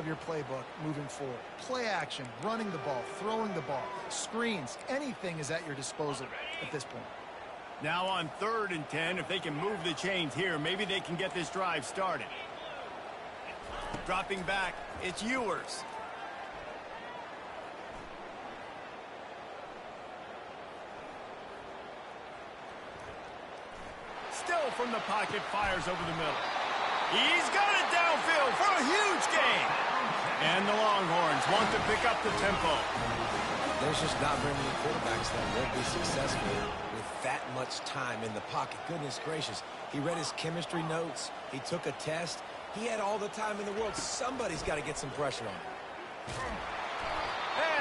of your playbook moving forward. Play action, running the ball, throwing the ball, screens, anything is at your disposal at this point. Now on 3rd and 10, if they can move the chains here, maybe they can get this drive started. Dropping back, it's Ewers. Still from the pocket, fires over the middle. He's got it downfield for a huge gain. And the Longhorns want to pick up the tempo. There's just not very many quarterbacks that won't be successful with that much time in the pocket. Goodness gracious. He read his chemistry notes. He took a test. He had all the time in the world. Somebody's got to get some pressure on him.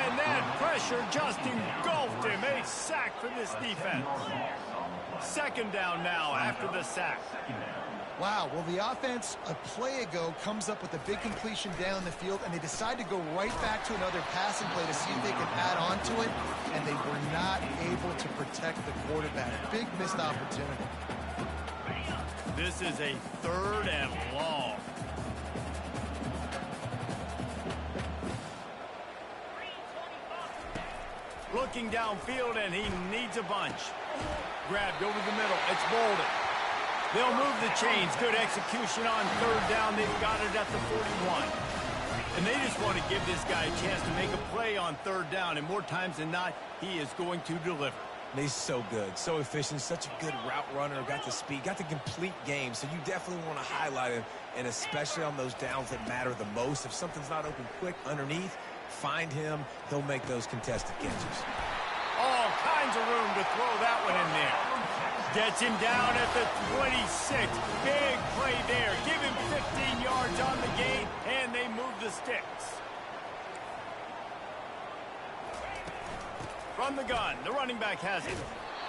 And that pressure just engulfed him. A sack for this defense. 2nd down now after the sack. Wow, well, the offense a play ago comes up with a big completion down the field, and they decide to go right back to another passing play to see if they can add on to it, and they were not able to protect the quarterback. Big missed opportunity. This is a 3rd and long. Looking downfield, and he needs a bunch. Grabbed over the middle. It's Bolden. They'll move the chains. Good execution on 3rd down. They've got it at the 41. And they just want to give this guy a chance to make a play on 3rd down. And more times than not, he is going to deliver. He's so good, so efficient, such a good route runner, got the speed, got the complete game. So you definitely want to highlight him, and especially on those downs that matter the most. If something's not open quick underneath, find him. He'll make those contested catches. All kinds of room to throw that one in there. Gets him down at the 26. Big play there. Give him 15 yards on the gain, and they move the sticks. From the gun, the running back has it.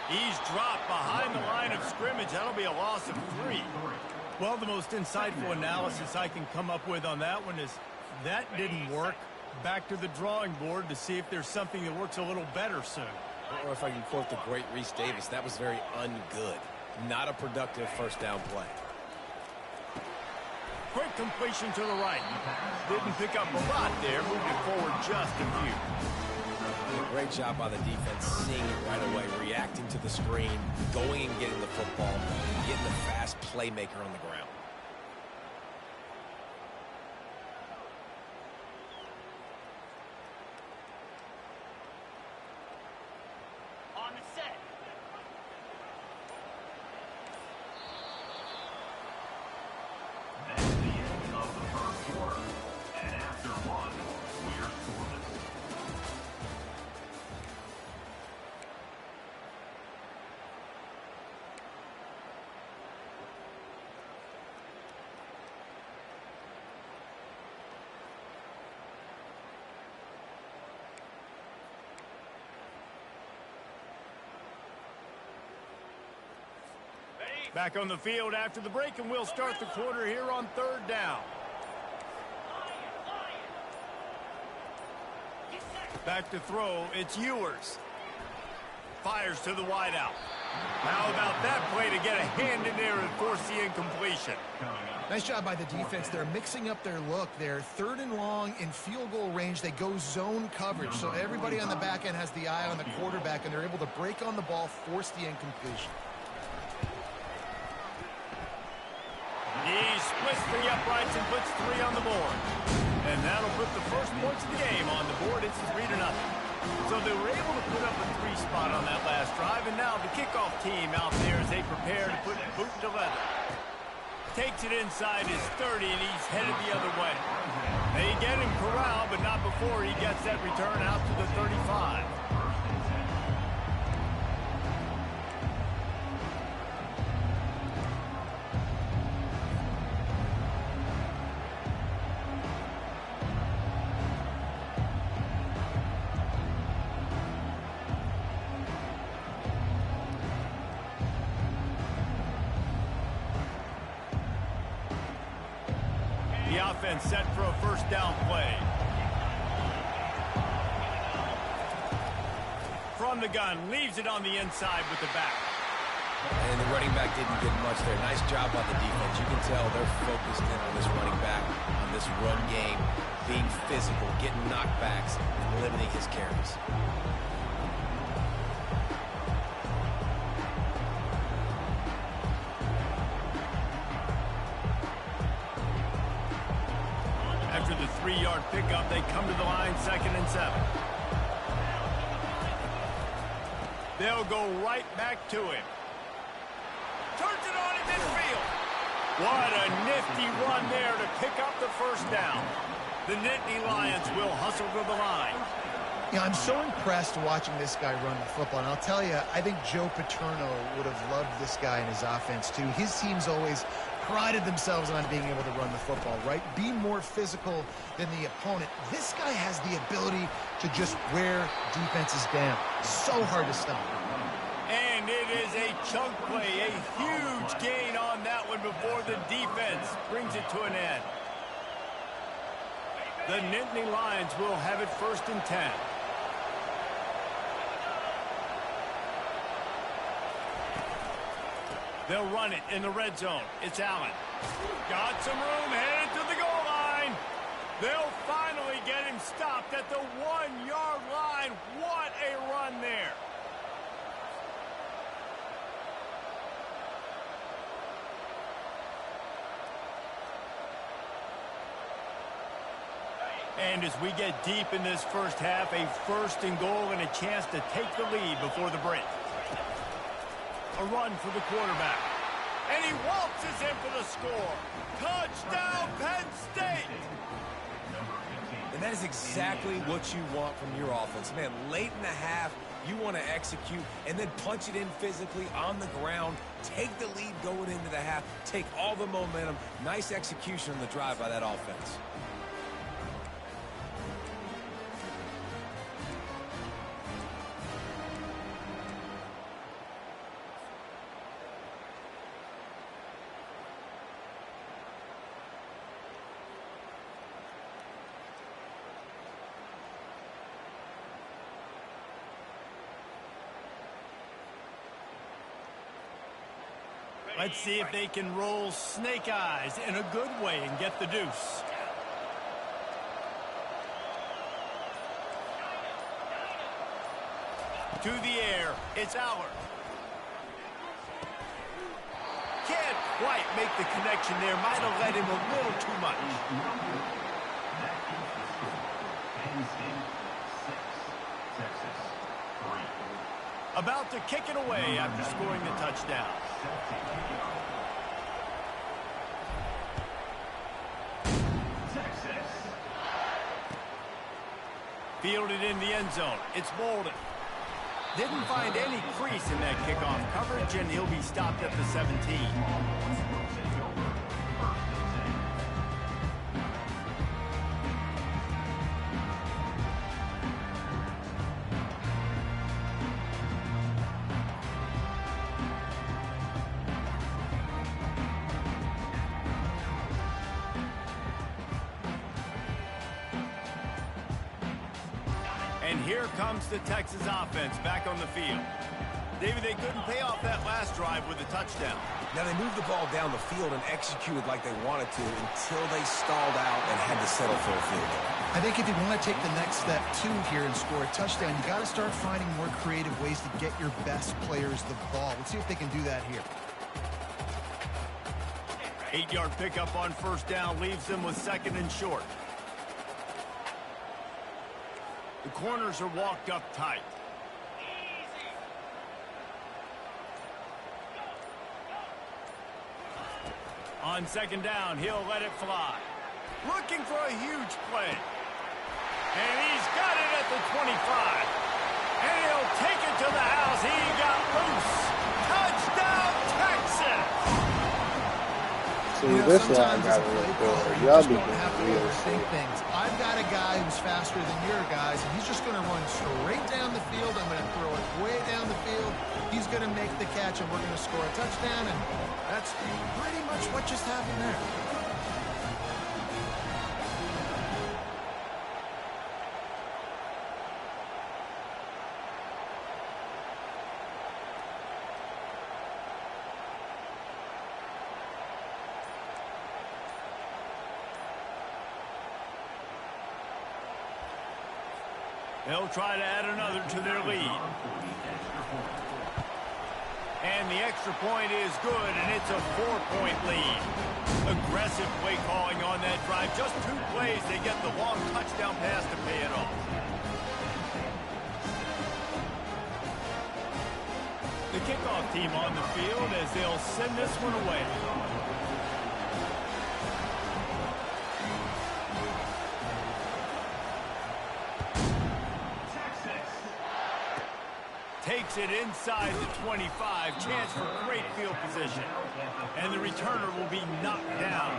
He's dropped behind the line of scrimmage. That'll be a loss of 3. Well, the most insightful analysis I can come up with on that one is that didn't work. Back to the drawing board to see if there's something that works a little better soon. Or if I can quote the great Reese Davis, that was very ungood. Not a productive 1st down play. Quick completion to the right. Didn't pick up a lot there. Moved it forward just a few. Great job by the defense, seeing it right away, reacting to the screen, going and getting the football, and getting the fast playmaker on the ground. On the set. That's the end of the 1st quarter. And after 1, we're scoreless. Back on the field after the break, and we'll start the quarter here on 3rd down. Back to throw, it's Ewers. Fires to the wideout. How about that play to get a hand in there and force the incompletion? Nice job by the defense. They're mixing up their look. They're 3rd and long in field goal range. They go zone coverage, so everybody on the back end has the eye on the quarterback, and they're able to break on the ball, force the incompletion. He splits the uprights and puts 3 on the board. And that'll put the first points of the game on the board. It's 3-0. So they were able to put up a 3 spot on that last drive. And now the kickoff team out there as they prepare to put boot to leather. Takes it inside his 30, and he's headed the other way. They get him corralled, but not before he gets that return out to the 35. The offense set for a 1st down play. From the gun, leaves it on the inside with the back. And the running back didn't get much there. Nice job by the defense. You can tell they're focused in on this running back, on this run game. being physical, getting knockbacks, limiting his carries. After the 3-yard pickup, they come to the line 2nd and 7. They'll go right back to him. Turns it on in midfield. What a nifty run there to pick up the first down. The Nittany Lions will hustle to the line. Yeah, I'm so impressed watching this guy run the football. And I'll tell you, I think Joe Paterno would have loved this guy in his offense, too. His teams always prided themselves on being able to run the football, right? Be more physical than the opponent. This guy has the ability to just wear defenses down. So hard to stop. And it is a chunk play, a huge gain on that one before the defense brings it to an end. The Nittany Lions will have it 1st and 10. They'll run it in the red zone. It's Allen. Got some room, headed to the goal line. They'll finally get him stopped at the 1-yard line. What a run there. And as we get deep in this first half, a 1st and goal and a chance to take the lead before the break. A run for the quarterback. And he waltzes in for the score. Touchdown, Penn State! And that is exactly what you want from your offense. Man, late in the half, you want to execute and then punch it in physically on the ground. Take the lead going into the half. Take all the momentum. Nice execution on the drive by that offense. Let's see if they can roll snake eyes in a good way and get the deuce. To the air, it's Aller. Can't quite make the connection there. Might have led him a little too much. About to kick it away after scoring the touchdown. Fielded in the end zone. It's Bolden. Didn't find any crease in that kickoff coverage, and he'll be stopped at the 17. And here comes the Texas offense back on the field. David, they couldn't pay off that last drive with a touchdown. Now they moved the ball down the field and executed like they wanted to until they stalled out and had to settle for a field goal. I think if you want to take the next step, too, here and score a touchdown, you got to start finding more creative ways to get your best players the ball. Let's see if they can do that here. 8-yard pickup on 1st down leaves them with 2nd and short. The corners are walked up tight. On 2nd down, he'll let it fly. Looking for a huge play. And he's got it at the 25. And he'll take it to the house. He got loose. Touchdown, Texas! See, this one I sometimes got as a to play look caller, for. you Y'all just be don't have to doing real overthink shit. things. I've got a guy who's faster than your guys, and he's just going to run straight down the field. I'm going to throw it way down the field. He's going to make the catch, and we're going to score a touchdown, and that's pretty much what just happened there. They'll try to add another to their lead. And the extra point is good, and it's a 4-point lead. Aggressive play calling on that drive. Just 2 plays, they get the long touchdown pass to pay it off. The kickoff team on the field as they'll send this one away. Takes it inside the 25. Chance for great field position. And the returner will be knocked down.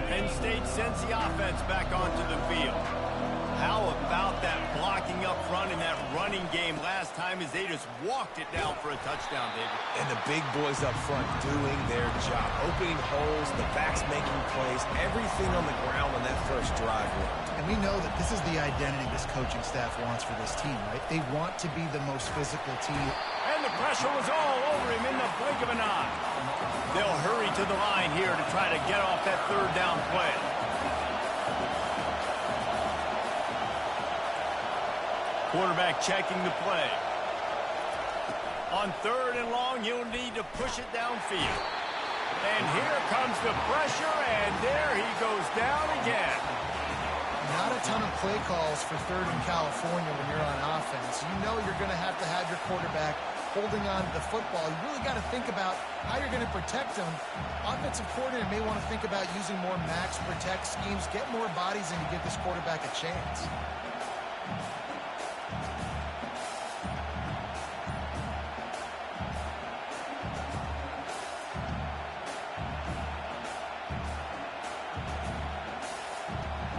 Penn State sends the offense back onto the field. How about that blocking up front in that running game last time as they just walked it down for a touchdown, David? And the big boys up front doing their job. Opening holes, the backs making plays, everything on the ground on that first drive worked. And we know that this is the identity this coaching staff wants for this team, right? They want to be the most physical team. And the pressure was all over him in the blink of an eye. They'll hurry to the line here to try to get off that 3rd down play. Quarterback checking the play. On 3rd and long, you'll need to push it downfield. And here comes the pressure, and there he goes down again. Not a ton of play calls for 3rd in California when you're on offense. You know you're going to have your quarterback holding on to the football. You really got to think about how you're going to protect him. Offensive coordinator may want to think about using more max protect schemes, get more bodies in to give this quarterback a chance.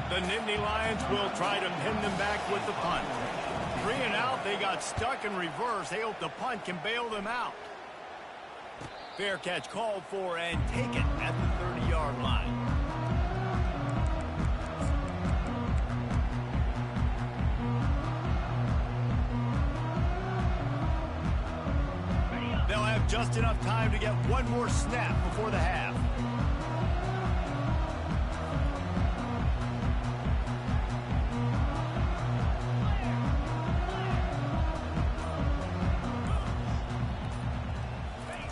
The Nittany Lions will try to pin them back with the punt. 3 and out, they got stuck in reverse. They hope the punt can bail them out. Fair catch called for and taken at the 30-yard line. They'll have just enough time to get one more snap before the half.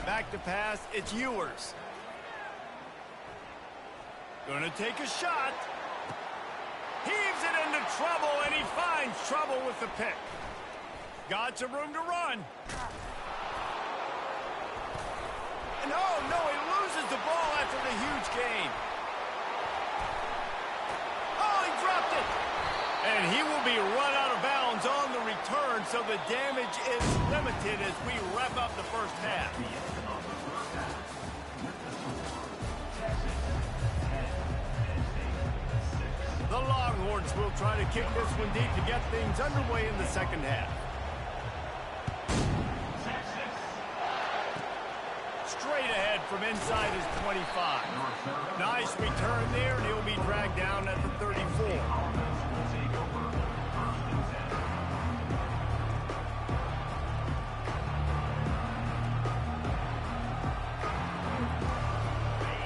Back to pass, it's Ewers. Gonna take a shot. Heaves it into trouble, and he finds trouble with the pick. Got some room to run. And oh no, he loses the ball after the huge gain. Oh, he dropped it. And he will be run out of bounds on the return, so the damage is limited as we wrap up the first half. The Longhorns will try to kick this one deep to get things underway in the second half. Straight ahead from inside his 25. Nice return there, and he'll be dragged down at the 34.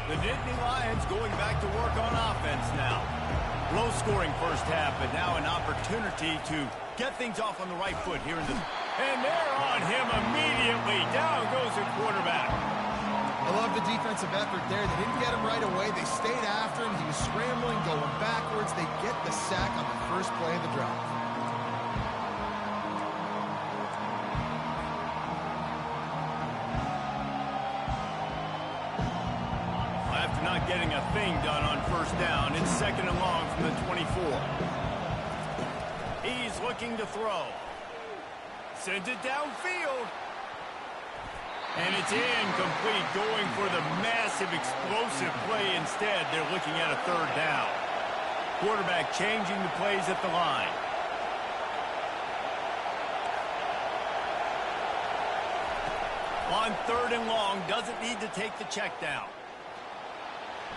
The Nittany Lions going back to work on offense now. Low-scoring first half, but now an opportunity to get things off on the right foot here in the... And they're on him immediately. Down goes the quarterback. I love the defensive effort there. They didn't get him right away. They stayed after him. He was scrambling, going backwards. They get the sack on the first play of the drive. After not getting a thing done on first down, it's 2nd and long from the 24. He's looking to throw. Sends it downfield. And it's incomplete, going for the massive explosive play instead. They're looking at a 3rd down. Quarterback changing the plays at the line. On 3rd and long, doesn't need to take the check down.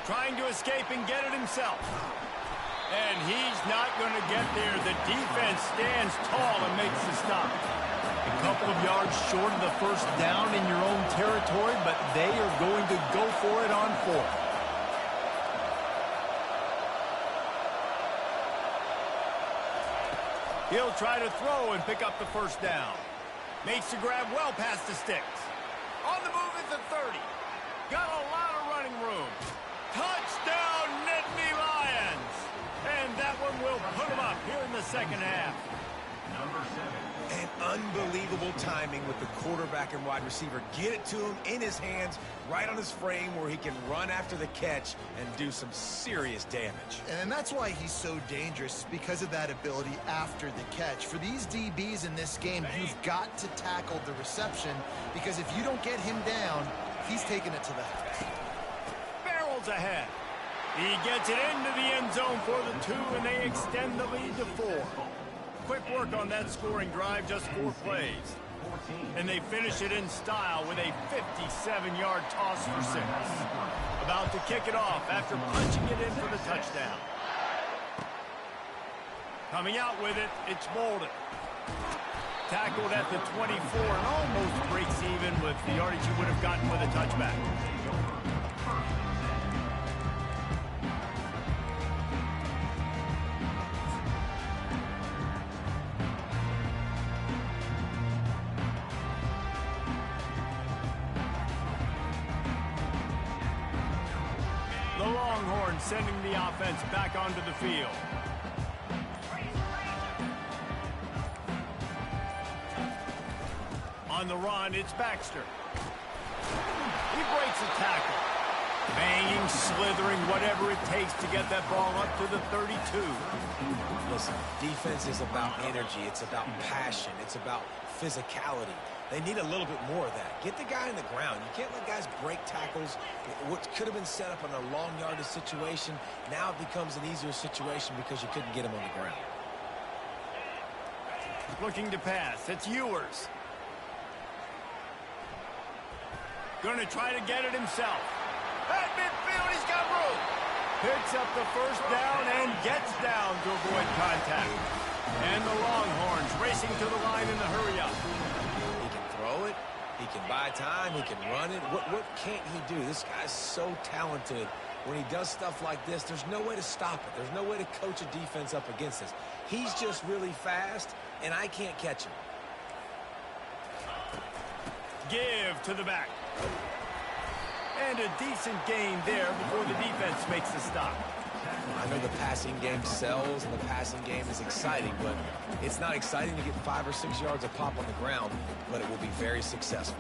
Trying to escape and get it himself. And he's not going to get there. The defense stands tall and makes the stop. A couple of yards short of the first down in your own territory, but they are going to go for it on fourth. He'll try to throw and pick up the first down. Makes the grab well past the sticks. On the move at the 30. Got a lot of running room. Touchdown, Nittany Lions! And that one will put him up here in the second half. Number 7. And unbelievable timing with the quarterback and wide receiver. Get it to him in his hands, right on his frame where he can run after the catch and do some serious damage. And that's why he's so dangerous, because of that ability after the catch. For these DBs in this game, you've got to tackle the reception, because if you don't get him down, he's taking it to the house. Barrels ahead. He gets it into the end zone for the 2, and they extend the lead to 4. Quick work on that scoring drive, just 4 plays. And they finish it in style with a 57-yard toss for 6. About to kick it off after punching it in for the touchdown. Coming out with it, it's Bolden. Tackled at the 24 and almost breaks even with the yardage he would have gotten with a touchback. The Longhorns sending the offense back onto the field. On the run, it's Baxter. He breaks a tackle. Banging, slithering, whatever it takes to get that ball up to the 32. Listen, defense is about energy. It's about passion. It's about physicality. They need a little bit more of that. Get the guy in the ground. You can't let guys break tackles. What could have been set up in a long yardage situation, now it becomes an easier situation because you couldn't get him on the ground. Looking to pass. It's Ewers. Going to try to get it himself. At midfield, he's got room. Picks up the first down and gets down to avoid contact. And the Longhorns racing to the line in the hurry-up. He can throw it. He can buy time. He can run it. What can't he do? This guy's so talented. When he does stuff like this, there's no way to stop it. There's no way to coach a defense up against this. He's just really fast, and I can't catch him. Give to the back. And a decent gain there before the defense makes the stop. I know the passing game sells and the passing game is exciting, but it's not exciting to get 5 or 6 yards of pop on the ground, but it will be very successful.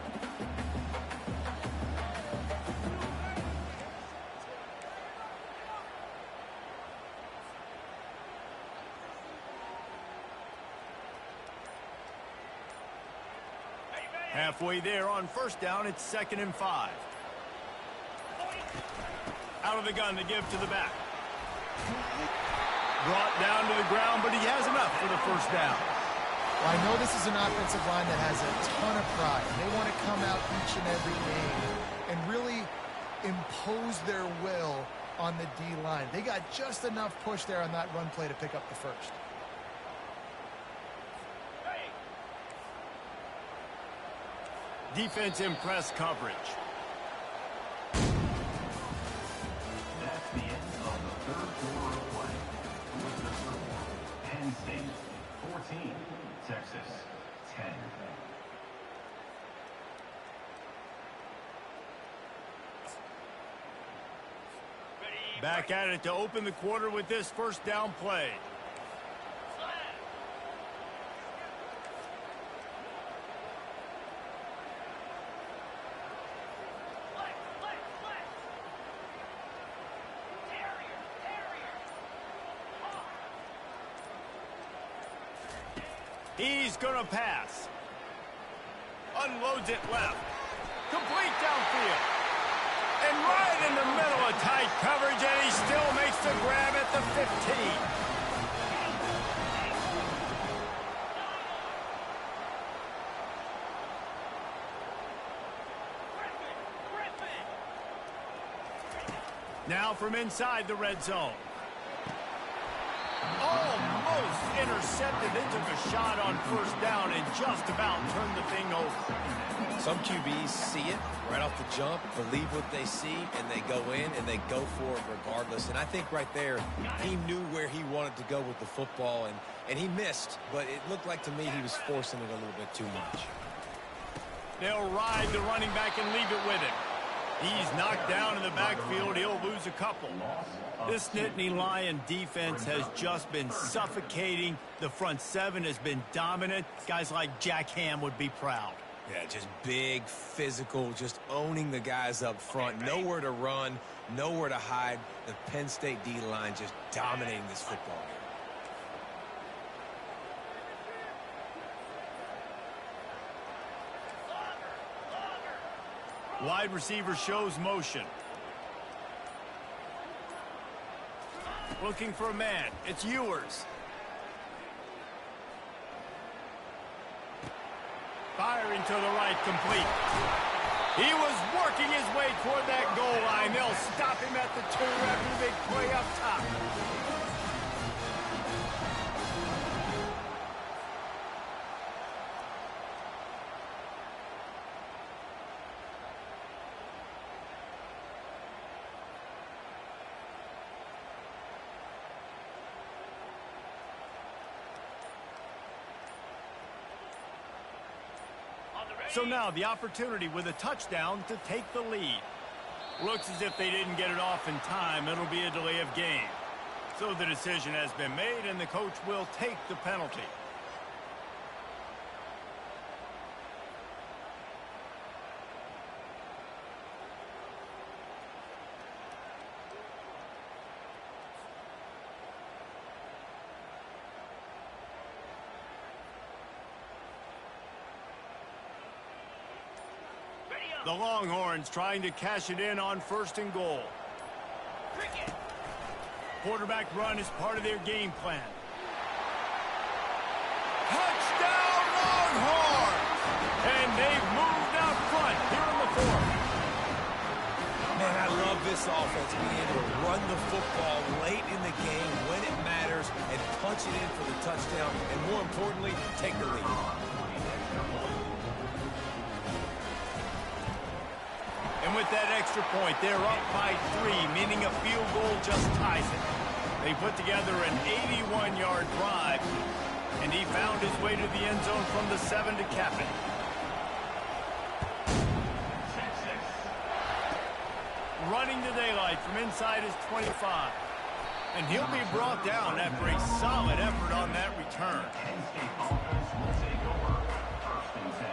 Halfway there on first down, it's 2nd and 5. Out of the gun to give to the back. Brought down to the ground, but he has enough for the first down. Well, I know this is an offensive line that has a ton of pride. They want to come out each and every game and really impose their will on the D-line. They got just enough push there on that run play to pick up the first. Defense in press coverage. That's the end of the third quarter of play. With the score, Penn State 14, Texas 10. Back at it to open the quarter with this first down play. He's going to pass. Unloads it left. Complete downfield. And right in the middle of tight coverage, and he still makes the grab at the 15. Now from inside the red zone. Almost intercepted. They took a shot on first down and just about turned the thing over. Some QBs see it right off the jump, believe what they see, and they go in and they go for it regardless. And I think right there, he knew where he wanted to go with the football, and he missed. But it looked like to me he was forcing it a little bit too much. They'll ride the running back and leave it with him. He's knocked down in the backfield. He'll lose a couple. This Nittany Lion defense has just been suffocating. The front seven has been dominant. Guys like Jack Ham would be proud. Yeah, just big, physical, just owning the guys up front. Nowhere to run, nowhere to hide. The Penn State D-line just dominating this football game. Wide receiver shows motion. Looking for a man. It's Ewers. Firing to the right, complete. He was working his way toward that goal line. They'll stop him at the 2 after the big play up top. So now the opportunity with a touchdown to take the lead. Looks as if they didn't get it off in time. It'll be a delay of game. So the decision has been made, and the coach will take the penalty. The Longhorns trying to cash it in on 1st and goal. Quarterback run is part of their game plan. Touchdown Longhorns! And they've moved out front here in the 4th. Man, I love this offense being able to run the football late in the game when it matters and punch it in for the touchdown, and more importantly, take the lead. And with that extra point, they're up by 3, meaning a field goal just ties it. They put together an 81-yard drive, and he found his way to the end zone from the 7 to cap it. Running to daylight from inside his 25. And he'll be brought down after a solid effort on that return. Penn State offense will take over 1st and 10.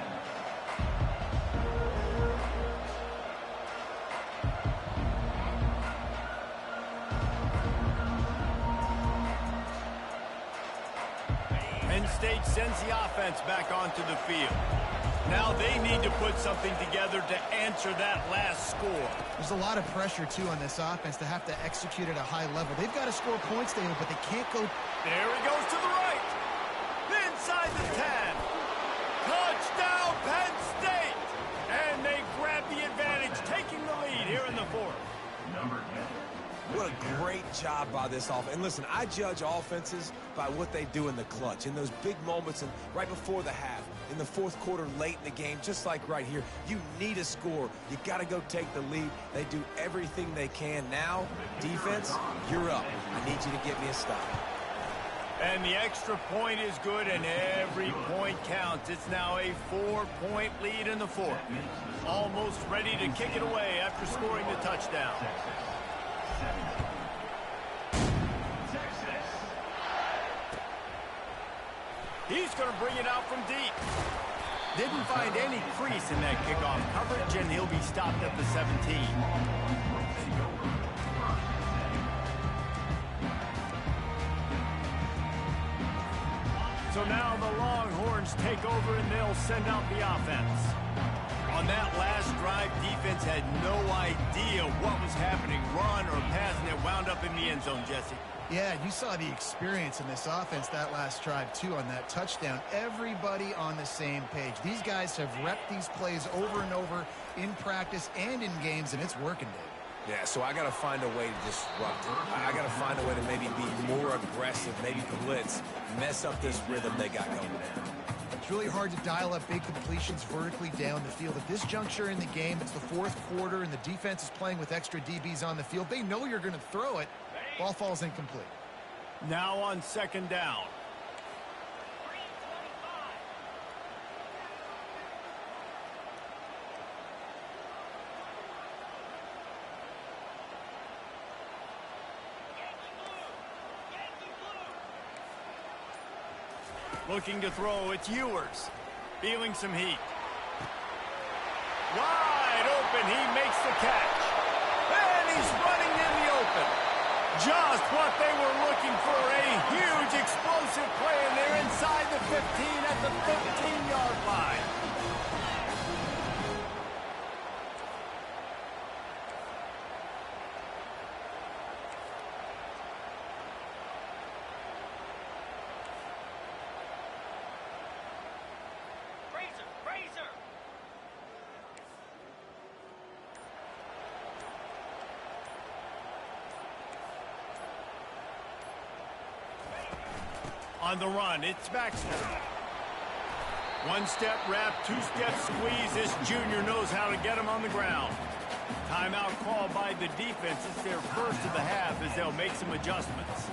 Penn State sends the offense back onto the field. Now they need to put something together to answer that last score. There's a lot of pressure, too, on this offense to have to execute at a high level. They've got to score points, David, but they can't go. There he goes to the right. Inside the 10. Touchdown, Penn State. And they grab the advantage, taking the lead here in the 4th. Number 10. What a great job by this offense. And listen, I judge offenses by what they do in the clutch, in those big moments and right before the half, in the 4th quarter, late in the game, just like right here. You need a score. You got to go take the lead. They do everything they can. Now, defense, you're up. I need you to get me a stop. And the extra point is good, and every point counts. It's now a 4-point lead in the 4th. Almost ready to kick it away after scoring the touchdown. He's going to bring it out from deep. Didn't find any crease in that kickoff coverage, and he'll be stopped at the 17. So now the Longhorns take over, and they'll send out the offense. On that last drive, defense had no idea what was happening, run or pass, and it wound up in the end zone, Jesse. Yeah, you saw the experience in this offense that last drive, too, on that touchdown. Everybody on the same page. These guys have repped these plays over and over in practice and in games, and it's working, Dave. Yeah, so I got to find a way to disrupt it. I got to find a way to maybe be more aggressive, maybe blitz, mess up this rhythm they got going now. It's really hard to dial up big completions vertically down the field. At this juncture in the game, it's the fourth quarter, and the defense is playing with extra DBs on the field. They know you're going to throw it. Ball falls incomplete. Now on second down. Looking to throw, it's Ewers. Feeling some heat. Wide open, he makes the catch. And he's running in the open. Just what they were looking for, a huge explosive play, and they're inside the 15 at the 15-yard line. On the run, it's Baxter. One-step wrap, two-step squeeze. This junior knows how to get him on the ground. Timeout called by the defense. It's their first of the half as they'll make some adjustments.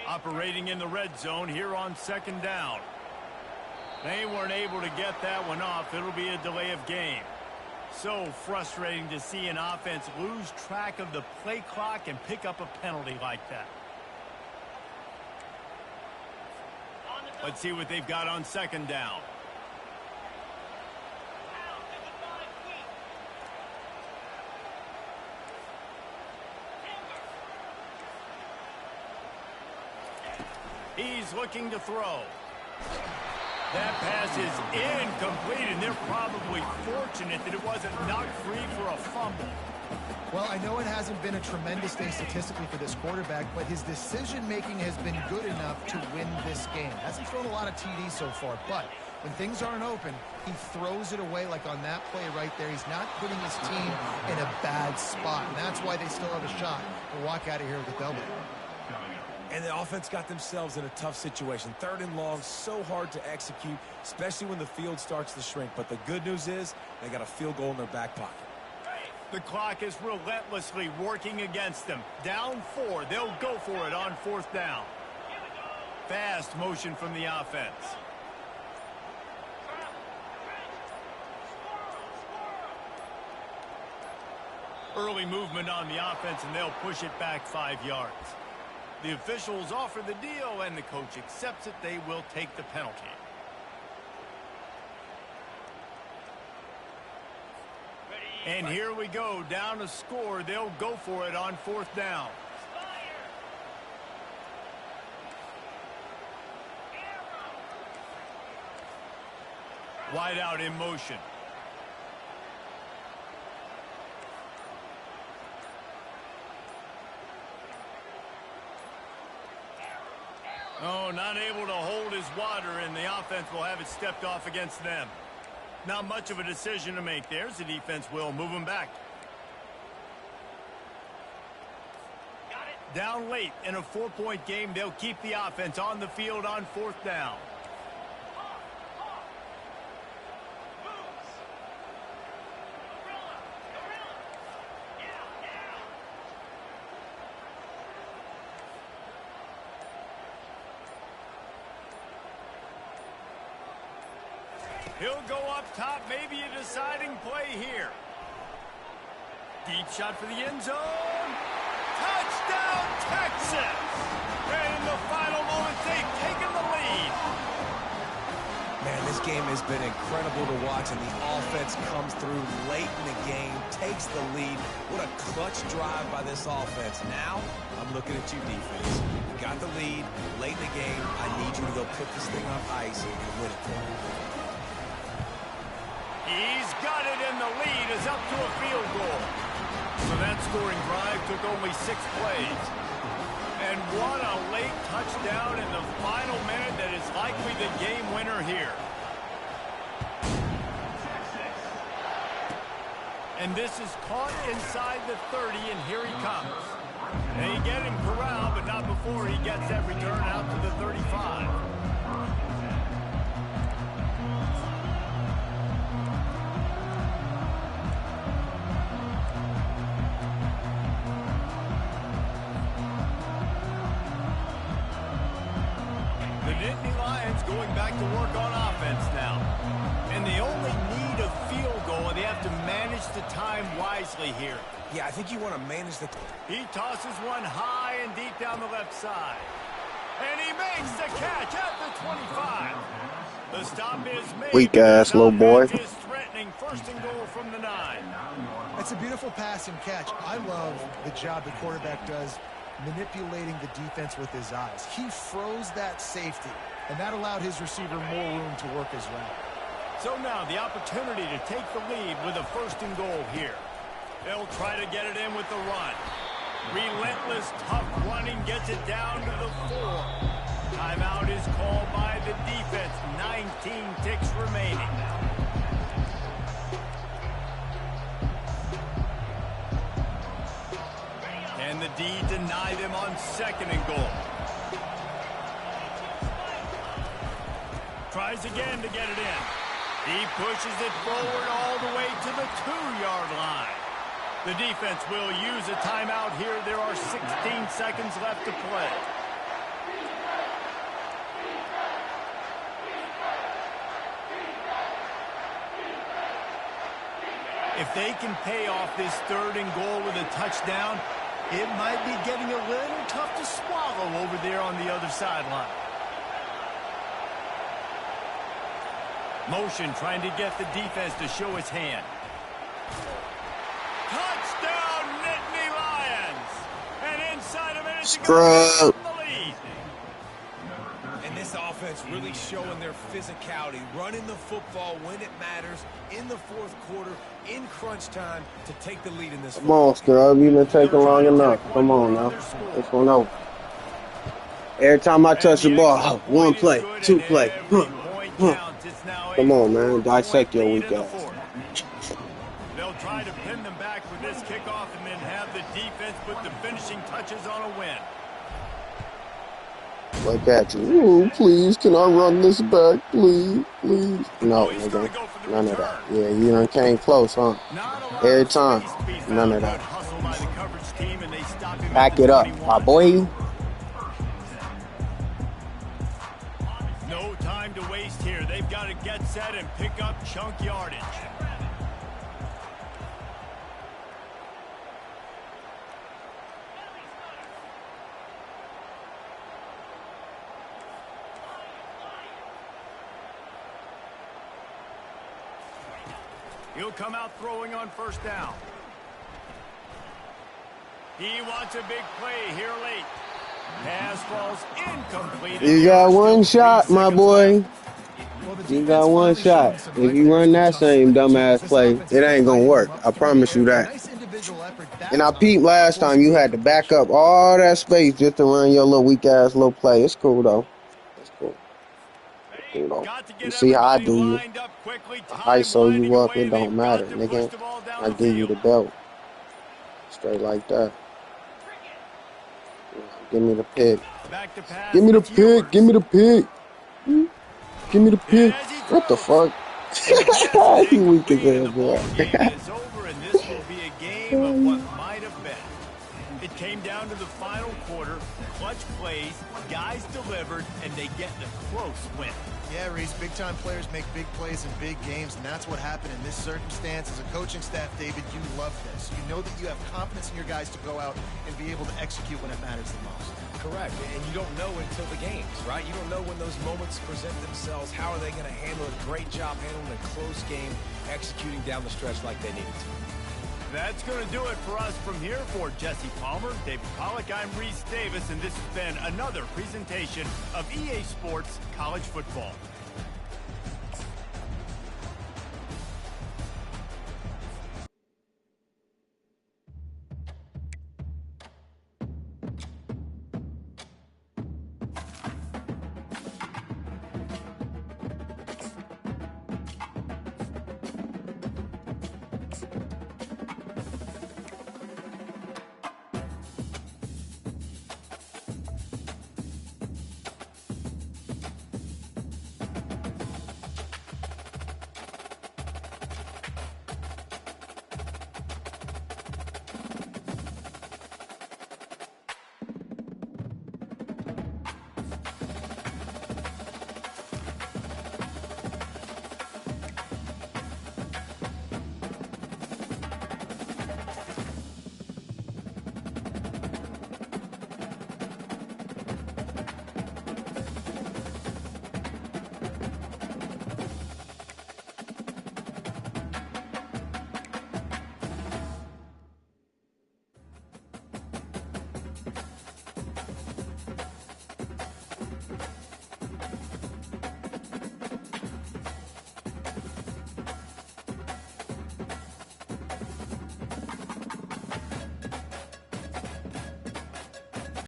Operating in the red zone here on second down. They weren't able to get that one off. It'll be a delay of game. So frustrating to see an offense lose track of the play clock and pick up a penalty like that. Let's see what they've got on second down. He's looking to throw. That pass is incomplete, and they're probably fortunate that it wasn't knocked free for a fumble. Well, I know it hasn't been a tremendous day statistically for this quarterback, but his decision-making has been good enough to win this game. Hasn't thrown a lot of TDs so far, but when things aren't open, he throws it away like on that play right there. He's not putting his team in a bad spot, and that's why they still have a shot to walk out of here with a W. And the offense got themselves in a tough situation. Third and long, so hard to execute, especially when the field starts to shrink. But the good news is they got a field goal in their back pocket. The clock is relentlessly working against them. Down 4, they'll go for it on fourth down. Fast motion from the offense. Early movement on the offense, and they'll push it back 5 yards. The officials offer the deal, and the coach accepts it. They will take the penalty. And here we go, down a score. They'll go for it on fourth down. Wide out in motion. Oh, not able to hold his water, and the offense will have it stepped off against them. Not much of a decision to make there, as the defense will move him back. Down late in a 4-point game, they'll keep the offense on the field on fourth down. He'll go up top, maybe a deciding play here. Deep shot for the end zone. Touchdown, Texas! And in the final moments, they've taken the lead. Man, this game has been incredible to watch, and the offense comes through late in the game, takes the lead. What a clutch drive by this offense. Now, I'm looking at you, defense. You got the lead late in the game. I need you to go put this thing on ice and win it for me. He's got it, and and the lead is up to a field goal. So that scoring drive took only 6 plays. And what a late touchdown in the final minute that is likely the game winner here. And this is caught inside the 30, and here he comes. And he get him corralled, but not before he gets that return out to the 35. Going back to work on offense now. And they only need a field goal, and they have to manage the time wisely here. Yeah, I think you want to manage the... He tosses one high and deep down the left side. And he makes the catch at the 25. The stop is made. Weak ass little boy. Is threatening first and goal from the 9. It's a beautiful pass and catch. I love the job the quarterback does manipulating the defense with his eyes. He froze that safety, and that allowed his receiver more room to work his route. So now the opportunity to take the lead with a first and goal here. They'll try to get it in with the run. Relentless, tough running gets it down to the 4. Timeout is called by the defense. 19 ticks remaining. And the D deny them on second and goal. Tries again to get it in. He pushes it forward all the way to the 2-yard line. The defense will use a timeout here. There are 16 seconds left to play. If they can pay off this third and goal with a touchdown, it might be getting a little tough to swallow over there on the other sideline. Motion trying to get the defense to show his hand. Touchdown, Nittany Lions! And inside a minute to go from the lead. And this offense really showing their physicality, running the football when it matters, in the fourth quarter, in crunch time, to take the lead in this Come on, Scrub. You've been taking long enough. Come on now. This one over. Every time I touch the ball, 1 play, 2 play. Come on, man. Dissect your weak ass. They'll try to pin them back with this kickoff and then have the defense put the finishing touches on a win. Like that. Ooh, please, can I run this back? Please, please. No, nigga. None of that. Yeah, you done came close, huh? Every time. None of that. Pack it up, my boy. No time to waste here. They've got to get set and pick up chunk yardage. He'll come out throwing on first down. He wants a big play here late. Pass falls incomplete. You got one shot, my boy. You got one shot. If you run that same dumbass play, it ain't gonna work. I promise you that. And I peeped last time you had to back up all that space just to run your little weak ass little play. It's cool though. It's cool. You know, you see how I do you. I ISO you up, it don't matter, nigga. I give you the belt. Straight like that. Give me the pick. Give me the pick. Give me the pick. Give me the pick. What the fuck? You weak as hell, boy. This will be a game of what might have been. It came down to the final quarter. Clutch plays, guys delivered, and they get the close win. Yeah, Reese, big-time players make big plays in big games, and that's what happened in this circumstance. As a coaching staff, David, you love this. You know that you have confidence in your guys to go out and be able to execute when it matters the most. Correct, and you don't know until the games, right? You don't know when those moments present themselves. How are they going to handle it? Great job handling a close game, executing down the stretch like they needed to. That's going to do it for us from here. For Jesse Palmer, David Pollack, I'm Reese Davis, and this has been another presentation of EA Sports College Football.